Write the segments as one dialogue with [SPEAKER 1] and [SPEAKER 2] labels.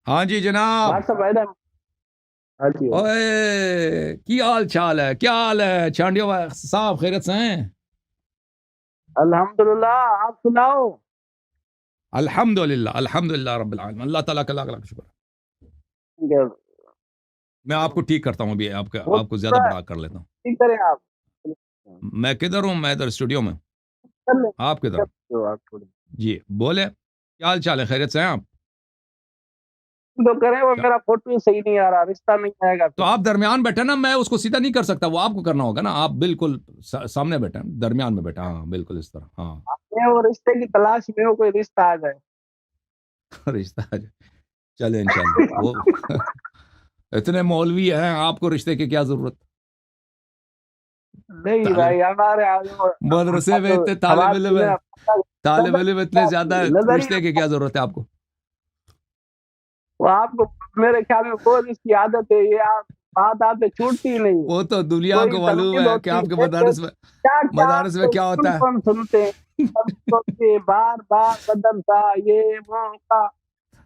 [SPEAKER 1] ہاں جی جناب.
[SPEAKER 2] بات سب ہے. ہاں جی
[SPEAKER 1] اوے کی حال چال ہے, کیا حال ہے چانڈیو صاحب, خیریت سے ہیں؟
[SPEAKER 2] الحمدللہ, آپ سناؤ.
[SPEAKER 1] الحمدللہ الحمدللہ رب العالمین, اللہ تعالیٰ کا لاکھ لاکھ شکر. میں آپ کو ٹھیک کرتا ہوں ابھی, آپ کو زیادہ بڑا کر لیتا ہوں.
[SPEAKER 2] ٹھیک کریں آپ.
[SPEAKER 1] میں کدھر ہوں؟ میں ادھر اسٹوڈیو میں.
[SPEAKER 2] کر لیں.
[SPEAKER 1] آپ کدھر؟
[SPEAKER 2] آپ تھوڑی
[SPEAKER 1] جی بولے, کیا حال چال ہے, خیریت سے ہیں آپ؟
[SPEAKER 2] تو کریں, وہ میرا فوٹو صحیح نہیں آ رہا, رشتہ نہیں آئے گا
[SPEAKER 1] تو
[SPEAKER 2] پھر.
[SPEAKER 1] آپ درمیان بیٹھے نا, میں اس کو سیدھا نہیں کر سکتا, وہ آپ کو کرنا ہوگا نا. آپ بالکل سامنے بیٹھے ہیں, درمیان میں بیٹھے. ہاں بالکل اس طرح. ہاں
[SPEAKER 2] میں وہ رشتے کی تلاش میں ہوں, کوئی رشتہ آ جائے.
[SPEAKER 1] رشتہ چلے انشاءاللہ. وہ اتنے مولوی ہیں, آپ کو رشتے کی کیا ضرورت؟
[SPEAKER 2] نہیں بھائی, ہمارے
[SPEAKER 1] مدرسے میں اتنے طالب علم اتنے زیادہ, رشتے کی کیا ضرورت ہے آپ کو؟
[SPEAKER 2] وہ آپ کو میرے خیال میں بہت اس کی عادت ہے, یہ بات آپ سے چھوٹتی نہیں.
[SPEAKER 1] وہ تو دنیا
[SPEAKER 2] کوئی
[SPEAKER 1] کو معلوم
[SPEAKER 2] تنقید
[SPEAKER 1] ہے کہ
[SPEAKER 2] ہوتی
[SPEAKER 1] آپ کے
[SPEAKER 2] ہے,
[SPEAKER 1] مدارس میں کیا ہوتا ہے.
[SPEAKER 2] کون سنتے ہیں, بار بار بدلتا یہ وہ کا,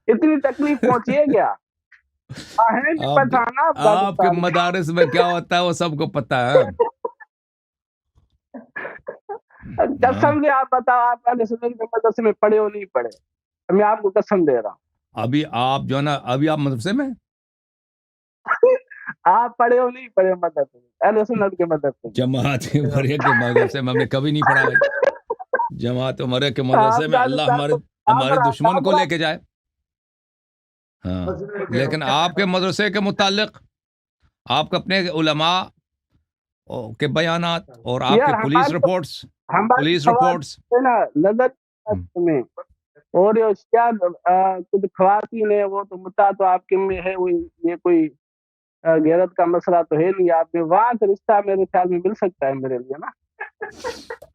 [SPEAKER 2] اتنی تکلیف پہنچی ہے کیا؟
[SPEAKER 1] آپ کے مدارس میں کیا ہوتا ہے وہ سب کو پتا ہے.
[SPEAKER 2] قسم سے آپ بتاؤ, آپ پہلے سننے کے مدرسے میں پڑھے ہو نہیں پڑھے؟ میں آپ کو قسم دے رہا ہوں.
[SPEAKER 1] ابھی آپ جو ہے نا, ابھی آپ مدرسے میں
[SPEAKER 2] آپ پڑھے ہو نہیں پڑھے مدرسے میں, اہل سنت کے مدرسے میں.
[SPEAKER 1] جماعت مرے کے مدرسے میں ہم نے کبھی نہیں پڑھا بھائی. جماعت مرے کے مدرسے میں اللہ ہمارے دشمن کو لے کے جائے. ہاں لیکن آپ کے مدرسے کے متعلق آپ کے اپنے علماء کے بیانات اور آپ کے پولیس رپورٹس
[SPEAKER 2] نظر میں, اور کیا کچھ خواتین ہے, وہ تو متا تو آپ کے میں ہے, یہ کوئی غیرت کا مسئلہ تو ہے نہیں. آپ نے وہاں سے رشتہ میرے خیال میں مل سکتا ہے میرے لیے نا,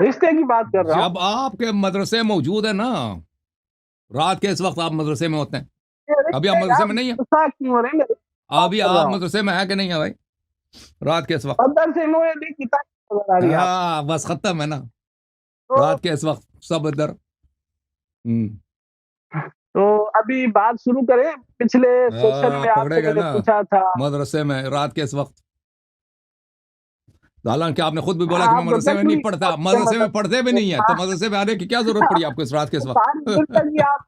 [SPEAKER 2] رشتے کی بات کر رہا ہوں.
[SPEAKER 1] جب آپ کے مدرسے موجود ہے نا, رات کے اس وقت آپ مدرسے میں ہوتے ہیں, ابھی آپ مدرسے میں نہیں ہیں, ابھی آپ مدرسے میں ہے کہ نہیں ہے بھائی رات کے اس وقت؟ ہاں بس ختم ہے نا, رات کے اس وقت سب ادھر.
[SPEAKER 2] تو ابھی بات شروع کریں. پچھلے سیشن میں آپ
[SPEAKER 1] پکڑے
[SPEAKER 2] سے
[SPEAKER 1] گئے
[SPEAKER 2] میں نے
[SPEAKER 1] نا
[SPEAKER 2] پوچھا تھا
[SPEAKER 1] مدرسے میں رات کے اس وقت, حالانکہ آپ نے خود بھی بولا کہ میں مدرسے میں نہیں پڑھتا, مدرسے میں پڑھتے بھی نہیں ہے, تو مدرسے میں آنے کی کیا ضرورت پڑی آپ کو اس رات کے اس وقت؟
[SPEAKER 2] آپ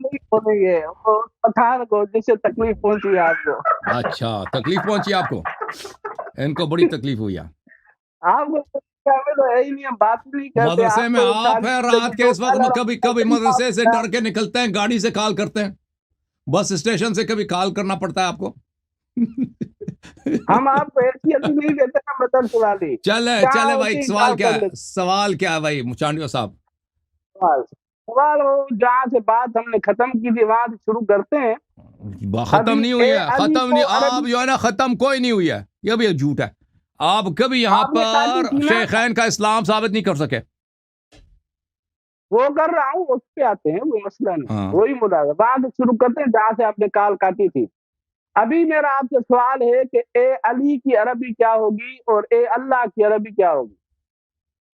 [SPEAKER 2] نہیں بولیں گے پٹھان کو جس سے تکلیف پہنچی ہے آپ کو.
[SPEAKER 1] اچھا تکلیف پہنچی آپ کو, ان کو بڑی تکلیف ہوئی ہے.
[SPEAKER 2] آپ کو تو ہے ہی نہیں, ہم بات نہیں کرتے.
[SPEAKER 1] مدرسے میں آپ ہیں رات کے اس وقت, کبھی کبھی مدرسے سے ڈر کے نکلتے ہیں, گاڑی سے کال کرتے ہیں, بس اسٹیشن سے کبھی کال کرنا پڑتا ہے آپ کو.
[SPEAKER 2] ہم آپ کو حیثیت نہیں دیتے نا مدرسے والی.
[SPEAKER 1] چلے بھائی, سوال کیا ہے بھائی چانڈیو صاحب؟
[SPEAKER 2] سوال جہاں سے بات ہم نے ختم کی تھی وہاں سے شروع کرتے ہیں.
[SPEAKER 1] ختم نہیں ہوئی ہے, ختم نہیں, آپ جو ہے نا ختم کوئی نہیں ہوئی ہے, یہ بھی جھوٹ ہے. آپ کبھی یہاں پر شیخین کا اسلام ثابت نہیں کر سکے.
[SPEAKER 2] وہ کر رہا ہوں, اس پہ آتے ہیں, وہ مسئلہ نہیں, وہی مدعا ہے. وہاں سے شروع کرتے ہیں جہاں سے آپ نے کال کاٹی تھی. ابھی میرا آپ سے سوال ہے کہ اے علی کی عربی کیا ہوگی اور اے اللہ کی عربی کیا ہوگی؟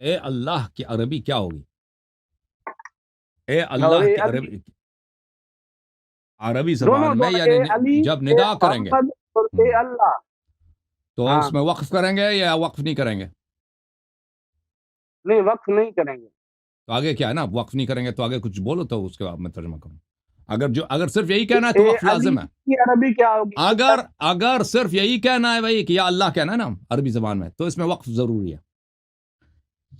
[SPEAKER 1] اے اللہ کی عربی کیا ہوگی؟ اے اللہ کی عربی زبان میں, یعنی جب ندا کریں گے
[SPEAKER 2] اے اللہ,
[SPEAKER 1] تو اس میں وقف کریں گے یا وقف نہیں کریں گے؟
[SPEAKER 2] نہیں, وقف نہیں کریں گے.
[SPEAKER 1] تو آگے کیا ہے نا, وقف نہیں کریں گے تو آگے کچھ بولو تو اس کے بعد میں ترجمہ کروں. اگر صرف یہی کہنا ہے تو وقف لازم ہے.
[SPEAKER 2] عربی کیا ہوگی؟
[SPEAKER 1] اگر صرف یہی کہنا ہے بھائی کہ یا اللہ کہنا ہے نا عربی زبان میں, تو اس میں وقف ضروری ہے.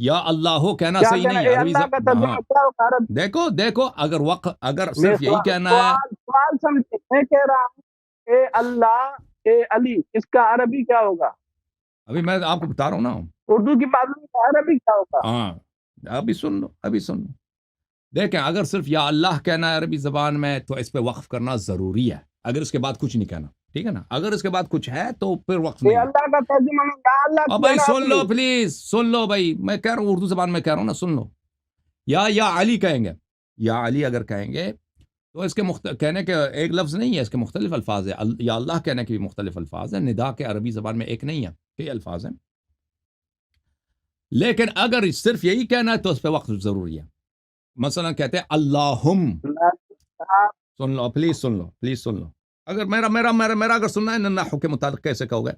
[SPEAKER 1] یا اللہ ہو کہنا صحیح نہیں ہے عربی زبان. دیکھو اگر صرف یہی کہنا ہے.
[SPEAKER 2] سوال سمجھے, میں کہہ رہا ہوں اے اللہ اے علی, اس کا عربی کیا ہوگا؟
[SPEAKER 1] ابھی میں آپ کو بتا رہا ہوں نا,
[SPEAKER 2] اردو کی بات میں عربی کیا ہوگا؟
[SPEAKER 1] ہاں ابھی سن لو. دیکھیں, اگر صرف یا اللہ کہنا ہے عربی زبان میں تو اس پہ وقف کرنا ضروری ہے, اگر اس کے بعد کچھ نہیں کہنا, ٹھیک ہے نا. اگر اس کے بعد کچھ ہے تو پھر وقف نہیں.
[SPEAKER 2] اللہ کا ترجمہ
[SPEAKER 1] اب بھائی سن لو پلیز, سن لو بھائی, میں کہہ رہا ہوں اردو زبان میں کہہ رہا ہوں نا, سن لو. یا علی کہیں گے, یا علی اگر کہیں گے تو اس کے کہنے کے ایک لفظ نہیں ہے, اس کے مختلف الفاظ ہیں. یا اللہ کہنے کے بھی مختلف الفاظ ہیں, ندا کے عربی زبان میں ایک نہیں ہے, کئی الفاظ ہیں. لیکن اگر صرف یہی کہنا ہے تو اس پہ وقت ضروری ہے. مثلا کہتے ہیں اللہم, سن لو پلیز, سن لو. اگر میرا اگر سننا ہے نحو کے مطابق کیسے کہو گے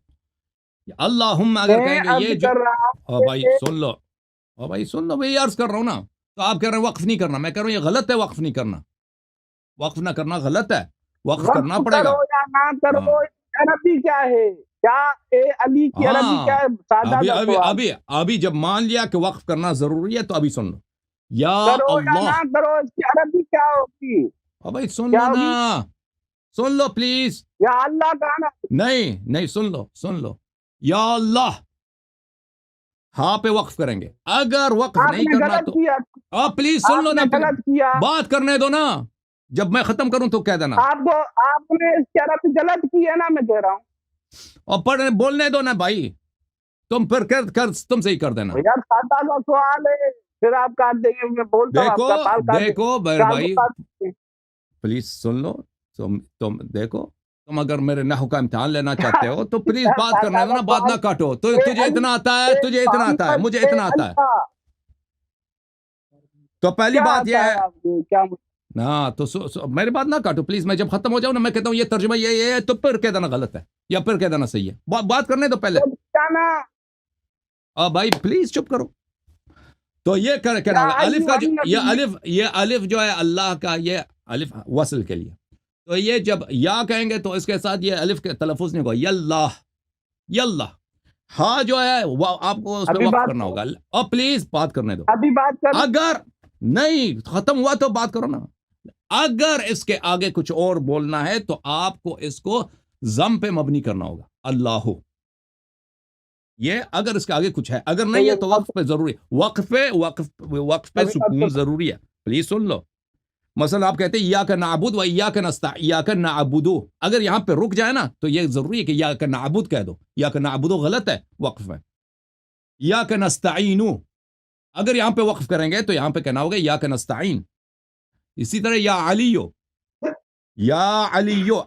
[SPEAKER 1] اللہم اگر کہیں گے یہ جو بھائی سن لو بھائی سن لو میں یہ عرض کر رہا ہوں نا تو آپ کہہ رہے ہیں وقف نہیں کرنا میں کہہ رہا ہوں یہ غلط ہے وقف نہیں کرنا وقف نہ کرنا غلط ہے وقف کرنا پڑے گا
[SPEAKER 2] یا نہ کرو عربی کیا ہے کیا اے علی کی عربی کیا ہے سادہ
[SPEAKER 1] ابھی جب مان لیا کہ وقف کرنا ضروری ہے تو ابھی سن لو یا
[SPEAKER 2] کرو یا
[SPEAKER 1] اللہ
[SPEAKER 2] نہ کرو اس کی عربی کیا ہوگی
[SPEAKER 1] بھائی سن لو نا سن لو پلیز
[SPEAKER 2] یا اللہ کا نا
[SPEAKER 1] نہیں سن لو یا اللہ ہاں پہ وقف کریں گے اگر وقف
[SPEAKER 2] آپ
[SPEAKER 1] نہیں
[SPEAKER 2] نے
[SPEAKER 1] کرنا
[SPEAKER 2] غلط
[SPEAKER 1] تو
[SPEAKER 2] کیا
[SPEAKER 1] آپ پلیز سن لو نا
[SPEAKER 2] آپ نے غلط کیا
[SPEAKER 1] بات کرنے دو نا جب میں ختم کروں تو کہہ دینا
[SPEAKER 2] آپ نے اس کی عربی غلط کی ہے نا میں کہہ رہا ہوں
[SPEAKER 1] اور بولنے دو نا بھائی تم پھر تم سے ہی کر دینا
[SPEAKER 2] یار سادہ سا سوال ہے پھر آپ کاٹ دیں گے میں بولتا ہوں آپ کا بال کاٹ
[SPEAKER 1] دیکھو بھائی پلیز سن لو تم دیکھو تم اگر میرے نحو کا امتحان لینا چاہتے ہو تو پلیز بات کرنے دو نا بات نہ کاٹو تجھے اتنا آتا ہے مجھے اتنا آتا ہے تو پہلی بات یہ ہے ہاں تو میری بات نہ کاٹو پلیز میں جب ختم ہو جاؤں نا میں کہتا ہوں یہ ترجمہ یہ ہے تو پھر کہہ دینا غلط ہے یا پھر کہہ دینا صحیح ہے بات کرنے دو پہلے بھائی پلیز چپ کرو تو یہ کہنا ہوگا الف کا یہ الف جو ہے اللہ کا یہ الف وصل کے لیے تو یہ جب یا کہیں گے تو اس کے ساتھ یہ الف کے تلفظ نہیں ہوگا یاللہ ہاں جو ہے وہ آپ کو اس پہ وقف کرنا ہوگا اور پلیز بات کرنے دو اگر نہیں ختم ہوا تو بات کرو نا اگر اس کے آگے کچھ اور بولنا ہے تو آپ کو اس کو ضم پہ مبنی کرنا ہوگا اللہ یہ اگر اس کے آگے کچھ ہے اگر نہیں ہے تو وقف پہ ضروری وقف پہ سکون ضروری ہے پلیز سن لو مثلا آپ کہتے ہیں ایاک نعبد و ایاک نستعین ایاک نعبدو اگر یہاں پہ رک جائے نا تو یہ ضروری ہے کہ ایاک نعبد کہہ دو ایاک نعبدو غلط ہے وقف میں ایاک نستعین اگر یہاں پہ وقف کریں گے تو یہاں پہ کہنا ہوگا ایاک نستعین اسی طرح یا علیو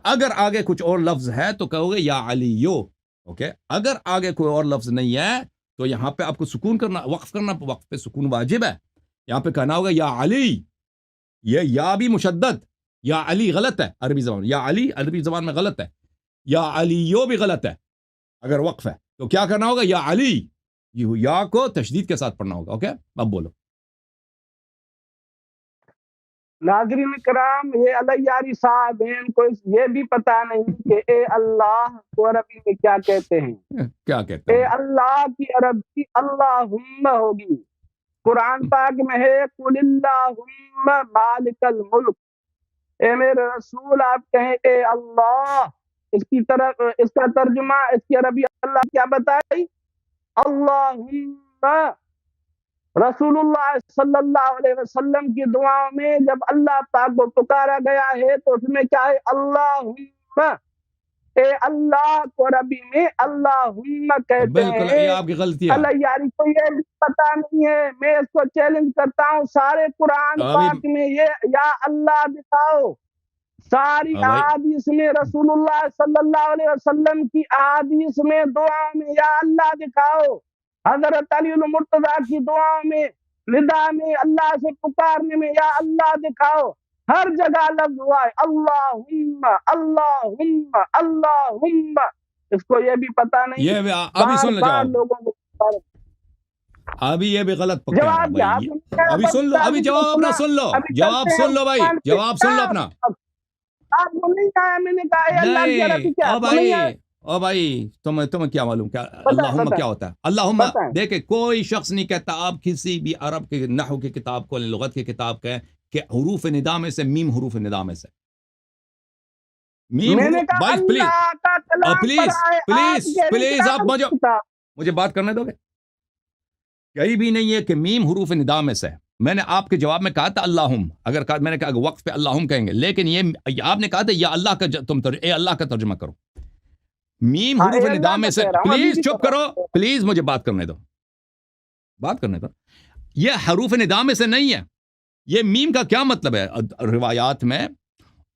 [SPEAKER 1] اگر آگے کچھ اور لفظ ہے تو کہو گے یا علیو اوکے اگر آگے کوئی اور لفظ نہیں ہے تو یہاں پہ آپ کو سکون کرنا وقف کرنا وقف پہ سکون واجب ہے یہاں پہ کہنا ہوگا یا علی یہ یا بھی مشدد یا علی غلط ہے عربی زبان یا علی عربی زبان میں غلط ہے یا علیو بھی غلط ہے اگر وقف ہے تو کیا کرنا ہوگا یا علی یا کو تشدید کے ساتھ پڑھنا ہوگا اوکے اب بولو
[SPEAKER 2] ناظرین کرام یہ علیاری صاحب ہیں ان کو یہ بھی پتا نہیں کہ اے اللہ کو عربی میں کیا کہتے ہیں
[SPEAKER 1] کیا کہتے ہیں
[SPEAKER 2] اے اللہ کی عربی اللہم ہوگی قرآن پاک میں ہے قل اللہم مالک الملک اے میرے رسول آپ کہیں اے اللہ اس کی طرف اس کا ترجمہ اس کی عربی اللہ کیا بتائی اللہم رسول اللہ صلی اللہ علیہ وسلم کی دعاؤں میں جب اللہ پاک کو پکارا گیا ہے تو اس میں کیا ہے اللہم اے اللہ کو عربی میں اللہم کہتے ہیں
[SPEAKER 1] یہ آپ کی غلطی ہے
[SPEAKER 2] اللہ یاری کو یہ پتا نہیں ہے میں اس کو چیلنج کرتا ہوں سارے قرآن پاک میں یہ یا اللہ دکھاؤ ساری احادیث میں رسول اللہ صلی اللہ علیہ وسلم کی احادیث میں دعاؤں میں یا اللہ دکھاؤ حضرت علی المرتضیٰ کی دعاؤں میں ندا میں اللہ سے پکارنے میں یا اللہ دکھاؤ ہر جگہ لفظ ہوا ہے اللہم اللہم اللہم اس کو یہ بھی پتا نہیں
[SPEAKER 1] یہ ابھی سن لو جواب ابھی یہ بھی غلط پکڑا ابھی سن لو ابھی جواب اپنا سن لو جواب سن لو بھائی جواب سن لو اپنا
[SPEAKER 2] آپ کو نہیں کہا میں نے کہا اللہ کی عربی کیا
[SPEAKER 1] او بھائی تمہیں کیا معلوم کیا اللہم کیا ہوتا ہے اللہم دیکھیں کوئی شخص نہیں کہتا آپ کسی بھی عرب کے نحو کی کتاب کو لغت کی کتاب کہیں کہ حروف ندا میں سے میم حروف ندا میں سے میم بھائی پلیز آپ مجھے بات کرنے دو گے کہیں بھی نہیں ہے کہ میم حروف ندا میں سے میں نے آپ کے جواب میں کہا تھا اللہم اگر میں نے کہا وقف پہ اللہم کہیں گے لیکن یہ آپ نے کہا تھا یا اللہ کا تم اے اللہ کا ترجمہ کرو میم حروف ندا میں سے پلیز چپ کرو پلیز مجھے بات کرنے دو یہ حروف ندا میں سے نہیں ہے یہ میم کا کیا مطلب ہے روایات میں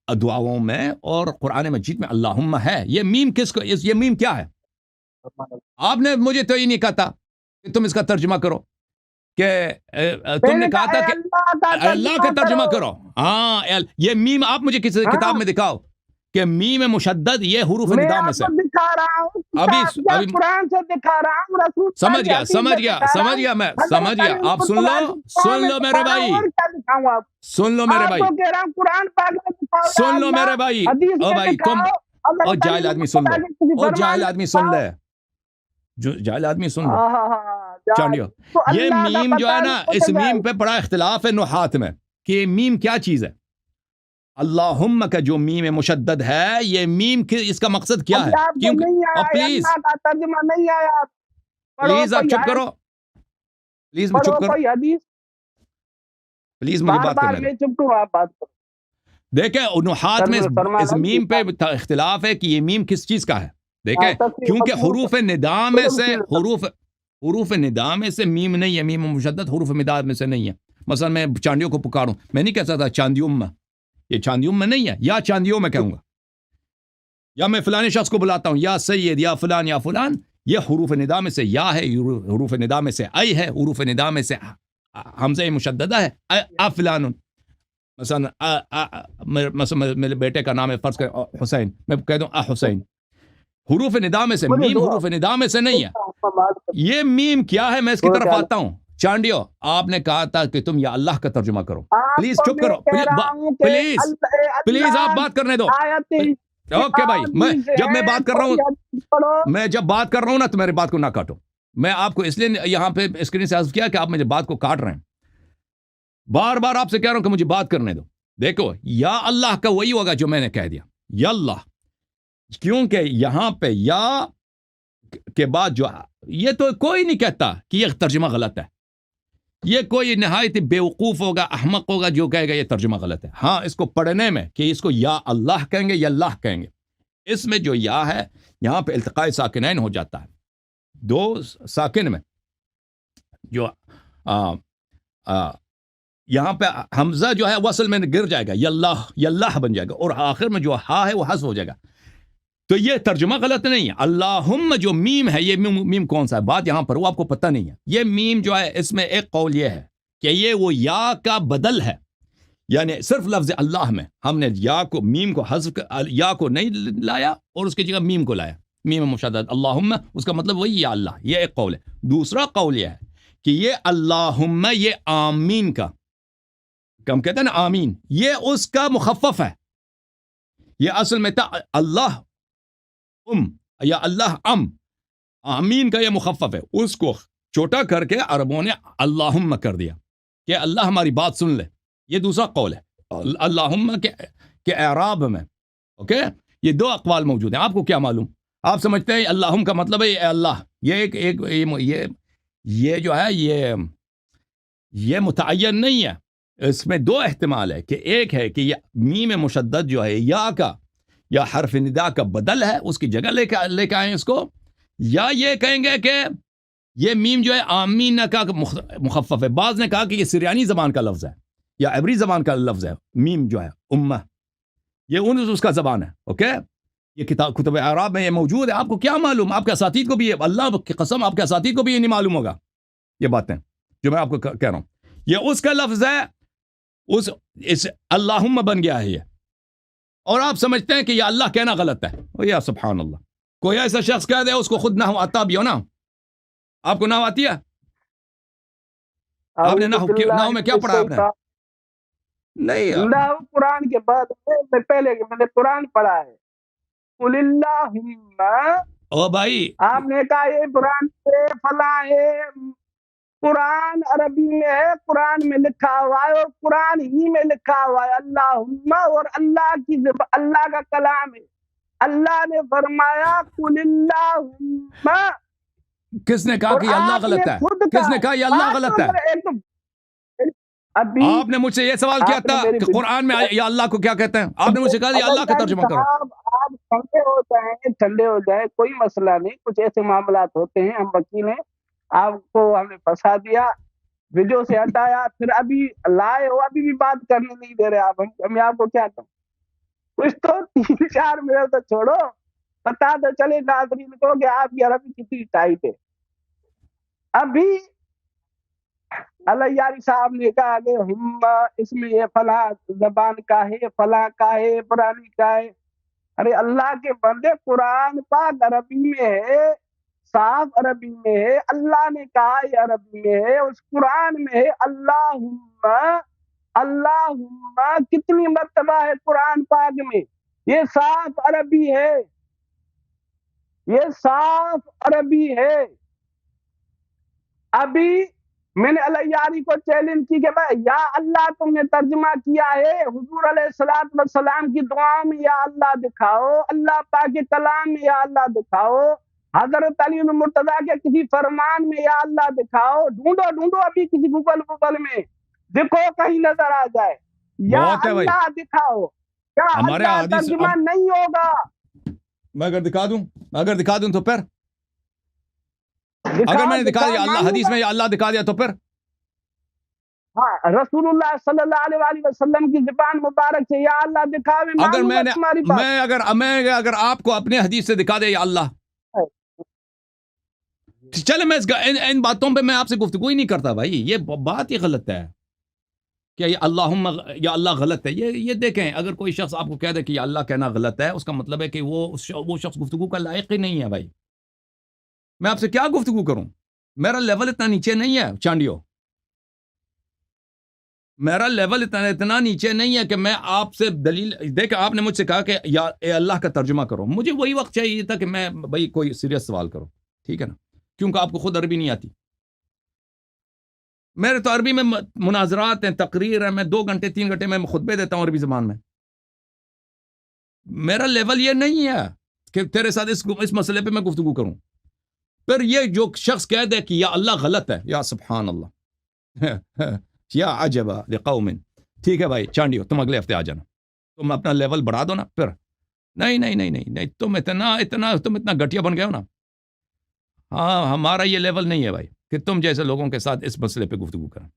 [SPEAKER 1] دعاؤں میں اور قرآن مجید میں اللہم ہے یہ میم کس کو یہ میم کیا ہے آپ نے مجھے تو یہ نہیں کہا تھا کہ تم اس کا ترجمہ کرو کہ تم نے کہا تھا کہ اللہ کا ترجمہ کرو ہاں یہ میم آپ مجھے کسی کتاب میں دکھاؤ کہ میم مشدد یہ حروف
[SPEAKER 2] میں
[SPEAKER 1] ندا میں
[SPEAKER 2] آپ
[SPEAKER 1] سے.
[SPEAKER 2] کو دکھا رہا ہوں
[SPEAKER 1] ابھی
[SPEAKER 2] قرآن سے دکھا رہا ہوں، رسول
[SPEAKER 1] سمجھ گیا میں سمجھ گیا. آپ سن لو میرے بھائی،
[SPEAKER 2] اور کیا دکھاؤں آپ
[SPEAKER 1] سن لو میرے
[SPEAKER 2] آپ
[SPEAKER 1] بھائی،
[SPEAKER 2] کو کہہ رہا ہوں قرآن پاک میں دکھاؤ،
[SPEAKER 1] سن لو میرے بھائی.
[SPEAKER 2] حدیث
[SPEAKER 1] او
[SPEAKER 2] میں
[SPEAKER 1] بھائی تم،
[SPEAKER 2] دکھاؤ، اگر
[SPEAKER 1] او جاہل آدمی سن لو، او جاہل آدمی سن لے، جو جاہل آدمی سن لو. چانڈیو یہ میم جو ہے نا، اس میم پہ بڑا اختلاف ہے نحات میں کہ میم کیا چیز ہے. اللہم کا جو میم مشدد ہے، یہ میم اس کا مقصد کیا ہے؟ پلیز
[SPEAKER 2] ترجمہ نہیں آیا،
[SPEAKER 1] پلیز آپ چپ کرو، پلیز چپ کرو،
[SPEAKER 2] کوئی حدیث
[SPEAKER 1] پلیز مجھے
[SPEAKER 2] بار
[SPEAKER 1] بات
[SPEAKER 2] بار
[SPEAKER 1] کرنے
[SPEAKER 2] میں
[SPEAKER 1] دو.
[SPEAKER 2] چپ کروں، آپ بات کرو.
[SPEAKER 1] دیکھیں نحات میں اس میم پہ اختلاف ہے کہ یہ میم کس چیز کا ہے. دیکھیں کیونکہ حروف ندا میں سے حروف ندا میں سے میم نہیں ہے، میم مشدد حروف ندا میں سے نہیں ہے. مثلا میں چاندیوں کو پکاروں، میں نہیں کہہ سکتا چاندیوم میں، یہ چاندیوم میں نہیں ہے، یا چاندیوں میں کہوں گا، یا میں فلانے شخص کو بلاتا ہوں یا سید یا فلان یا فلان، یہ حروف ندا میں سے یا ہے، حروف ندا میں سے ای ہے، حروف ندا میں سے حمزہ مشددہ ہے، فلان. مثلا میرے بیٹے کا نام ہے فرض کر حسین، میں کہہ دوں حسین، حروف ندا میں سے، میم حروف ندا میں سے نہیں ہے. یہ میم کیا ہے، میں اس کی طرف آتا ہوں. چانڈیو آپ نے کہا تھا کہ تم یا اللہ کا ترجمہ کرو. پلیز چپ کرو، پلیز آپ بات کرنے دو. اوکے بھائی، میں جب میں بات کر رہا ہوں نا تو میری بات کو نہ کاٹو. میں آپ کو اس لیے یہاں پہ اسکرین سے عرض کیا کہ آپ مجھے بات کو کاٹ رہے ہیں. بار بار آپ سے کہہ رہا ہوں کہ مجھے بات کرنے دو. دیکھو یا اللہ کا وہی ہوگا جو میں نے کہہ دیا، یا اللہ، کیونکہ یہاں پہ یا کے بعد جو یہ تو کوئی نہیں کہتا کہ یہ ترجمہ غلط ہے. یہ کوئی نہایت بیوقوف ہوگا، احمق ہوگا جو کہے گا یہ ترجمہ غلط ہے. ہاں اس کو پڑھنے میں کہ اس کو یا اللہ کہیں گے یا اللہ کہیں گے، اس میں جو یا ہے یہاں پہ التقاء ساکنین ہو جاتا ہے. دو ساکن میں جو یہاں پہ حمزہ جو ہے وصل میں گر جائے گا، یا اللہ بن جائے گا، اور آخر میں جو ہا ہے وہ حذف ہو جائے گا. تو یہ ترجمہ غلط نہیں ہے. اللہم جو میم ہے، یہ میم کون سا ہے بات یہاں پر وہ آپ کو پتہ نہیں ہے. یہ میم جو ہے اس میں ایک قول یہ ہے کہ یہ وہ یا کا بدل ہے، یعنی صرف لفظ اللہ میں ہم نے یا کو میم کو حذف یا کو نہیں لایا اور اس کی جگہ میم کو لایا، میم مشدد اللہم، اس کا مطلب وہی یا اللہ. یہ ایک قول ہے. دوسرا قول یہ ہے کہ یہ اللہم یہ آمین کا، ہم کہتے ہیں نا آمین، یہ اس کا مخفف ہے. یہ اصل میں تھا اللہ یا اللہ آمین کا یہ مخفف ہے، اس کو چھوٹا کر کے عربوں نے اللہم کر دیا کہ اللہ ہماری بات سن لے. یہ دوسرا قول ہے اللہم کے اعراب میں. اوکے، یہ دو اقوال موجود ہیں. آپ کو کیا معلوم؟ آپ سمجھتے ہیں اللہم کا مطلب ہے اے اللہ. یہ جو ہے یہ متعین نہیں ہے. اس میں دو احتمال ہے کہ ایک ہے کہ یہ میم مشدد جو ہے یا کا یا حرف ندا کا بدل ہے، اس کی جگہ لے کے آئیں اس کو، یا یہ کہیں گے کہ یہ میم جو ہے آمین کا مخفف ہے. بعض نے کہا کہ یہ سریانی زبان کا لفظ ہے یا عبری زبان کا لفظ ہے. میم جو ہے امہ، یہ اس کا زبان ہے. اوکے، یہ کتب اعراب میں یہ موجود ہے. آپ کو کیا معلوم؟ آپ کے اساتید کو بھی، اللہ کی قسم آپ کے اساتید کو بھی یہ نہیں معلوم ہوگا یہ باتیں جو میں آپ کو کہہ رہا ہوں. یہ اس کا لفظ ہے، اس اللہم بن گیا ہے یہ، اور آپ سمجھتے ہیں کہ یہ اللہ کہنا غلط ہے. یا سبحان اللہ، کوئی ایسا شخص کہہ دے اس کو خود نہ آتا بھی ہو نا. آپ کو نہ آتی ہے؟ آپ نے نحو میں کیا پڑھا؟ آپ نے نہیں،
[SPEAKER 2] نحو قرآن کے بعد میں پہلے میں نے قرآن پڑھا ہے. قل اللہم،
[SPEAKER 1] او بھائی
[SPEAKER 2] آپ نے کہا یہ قرآن سے فلاں ہے، قرآن عربی میں ہے، قرآن میں لکھا ہوا ہے، اور قرآن ہی میں لکھا ہوا ہے اللہم، اور اللہ کا کلام ہے. اللہ نے فرمایا قل اللہم.
[SPEAKER 1] کس نے کہا کہ یہ اللہ غلط ہے؟ کس نے کہا یہ اللہ غلط ہے؟ آپ نے مجھ سے یہ سوال کیا تھا کہ قرآن میں یا اللہ کو کیا کہتے ہیں؟ آپ نے مجھ سے کہا یہ اللہ کا ترجمہ کرو.
[SPEAKER 2] آپ ٹھنڈے ہو جائیں، کوئی مسئلہ نہیں. کچھ ایسے معاملات ہوتے ہیں، ہم وکیل ہیں، آپ کو ہم نے پھنسا دیا، ویڈیو سے ہٹایا، پھر ابھی لائے ہو، ابھی بھی بات کرنے نہیں دے رہے آپ. ہم آپ کو کیا کہوں؟ کچھ تو 3-4 منٹ تو چھوڑو، بتا تو چلے ناظرین کو کہ آپ کی عربی کتنی ٹائٹ ہے. ابھی علیاری صاحب نے کہا کہ ہم اس میں یہ فلاں زبان کا ہے، فلاں کا ہے، پرانی کا ہے. ارے اللہ کے بندے، قرآن پاک عربی میں ہے، صاف عربی میں ہے، اللہ نے کہا یہ عربی میں ہے، اس قرآن میں ہے اللہم اللہم، کتنی مرتبہ ہے قرآن پاک میں، یہ صاف عربی ہے، یہ صاف عربی ہے۔ ابھی میں نے علیاری کو چیلنج کی کہ بھائی یا اللہ تم نے ترجمہ کیا ہے، حضور علیہ السلام کی دعاؤں میں یا اللہ دکھاؤ، اللہ پاک کے کلام میں یا اللہ دکھاؤ، حضرت علی المرتضیٰ کے کسی فرمان میں یا اللہ دکھاؤ، ڈھونڈو ابھی کسی گوگل میں، دیکھو کہیں نظر آ جائے، یا
[SPEAKER 1] بہت ہے بھائی،
[SPEAKER 2] اللہ دکھاؤ، یا
[SPEAKER 1] ہمارے
[SPEAKER 2] اللہ
[SPEAKER 1] حدیث
[SPEAKER 2] ترجمہ نہیں ہوگا۔
[SPEAKER 1] میں اگر دکھا دوں تو پھر اگر میں نے دکھا دیا اللہ حدیث میں یا اللہ دکھا دیا تو پھر
[SPEAKER 2] ہاں، رسول اللہ صلی اللہ علیہ وآلہ وسلم کی زبان مبارک سے یا اللہ دکھاوے،
[SPEAKER 1] اگر
[SPEAKER 2] مانوں
[SPEAKER 1] میں
[SPEAKER 2] گا
[SPEAKER 1] نے
[SPEAKER 2] تمہاری بات۔
[SPEAKER 1] میں اگر آپ کو اپنے حدیث سے دکھا دے یا اللہ، چلے میں ان باتوں پہ میں آپ سے گفتگو ہی نہیں کرتا بھائی، یہ بات ہی غلط ہے کہ یہ اللہم یا اللہ غلط ہے۔ یہ دیکھیں، اگر کوئی شخص آپ کو کہہ دے کہ یہ اللہ کہنا غلط ہے، اس کا مطلب ہے کہ وہ شخص گفتگو کا لائق ہی نہیں ہے بھائی۔ میں آپ سے کیا گفتگو کروں؟ میرا لیول اتنا نیچے نہیں ہے چانڈیو، میرا لیول اتنا نیچے نہیں ہے کہ میں آپ سے دلیل دیکھ، آپ نے مجھ سے کہا کہ یا اے اللہ کا ترجمہ کرو، مجھے وہی وقت چاہیے تھا کہ میں بھائی کوئی سیریس سوال کرو، ٹھیک ہے نا، کیونکہ آپ کو خود عربی نہیں آتی۔ میرے تو عربی میں مناظرات ہیں، تقریر ہیں، میں 2 گھنٹے 3 گھنٹے میں خطبے دیتا ہوں عربی زبان میں۔ میرا لیول یہ نہیں ہے کہ تیرے ساتھ اس مسئلے پہ میں گفتگو کروں۔ پھر یہ جو شخص کہہ دے کہ یا اللہ غلط ہے، یا سبحان اللہ یا عجب لقوم، ٹھیک ہے بھائی چانڈیو، تم اگلے ہفتے آ جانا، تم اپنا لیول بڑھا دو نا۔ پھر نہیں، تم اتنا گٹیا بن گئے ہو نا۔ ہاں، ہمارا یہ لیول نہیں ہے بھائی کہ تم جیسے لوگوں کے ساتھ اس مسئلے پہ گفتگو کریں۔